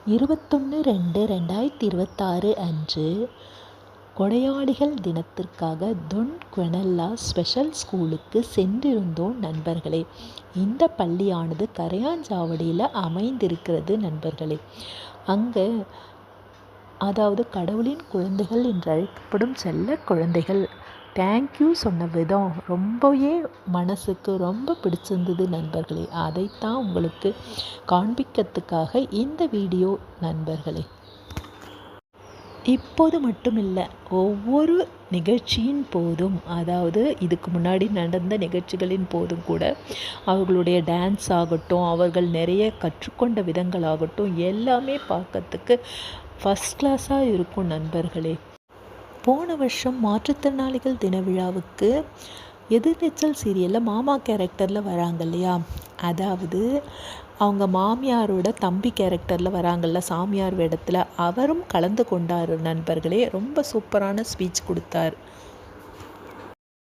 21/2/2026 அன்று கொடையாளிகள் தினத்திற்காக தொன் குவெனல்லா ஸ்பெஷல் ஸ்கூலுக்கு சென்றிருந்தோம் நண்பர்களே. இந்த பள்ளியானது கரையாஞ்சாவடியில் அமைந்திருக்கிறது நண்பர்களே. அங்கே அதாவது கடவுளின் குழந்தைகள் என்று அழைக்கப்படும் செல்ல குழந்தைகள் தேங்க்யூ சொன்ன விதம் ரொம்பவே மனசுக்கு ரொம்ப பிடிச்சிருந்தது நண்பர்களே. அதைத்தான் உங்களுக்கு காண்பிக்கிறதுக்காக இந்த வீடியோ நண்பர்களே. இப்போது மட்டும் இல்லை, ஒவ்வொரு நிகழ்ச்சியின் போதும், அதாவது இதுக்கு முன்னாடி நடந்த நிகழ்ச்சிகளின் போதும் கூட அவர்களுடைய டான்ஸ் ஆகட்டும், அவர்கள் நிறைய கற்றுக்கொண்ட விதங்களாகட்டும் எல்லாமே பார்க்கறதுக்கு ஃபஸ்ட் கிளாஸாக இருக்கும் நண்பர்களே. போன வருஷம் மாற்றுத்திறனாளிகள் தின விழாவுக்கு எதிர்நீச்சல் சீரியலில் மாமா கேரக்டரில் வராங்க இல்லையா, அதாவது அவங்க மாமியாரோட தம்பி கேரக்டரில் வராங்கல்ல, சாமியார் வேடத்தில், அவரும் கலந்து கொண்டார் நண்பர்களே. ரொம்ப சூப்பரான ஸ்பீச் கொடுத்தார்.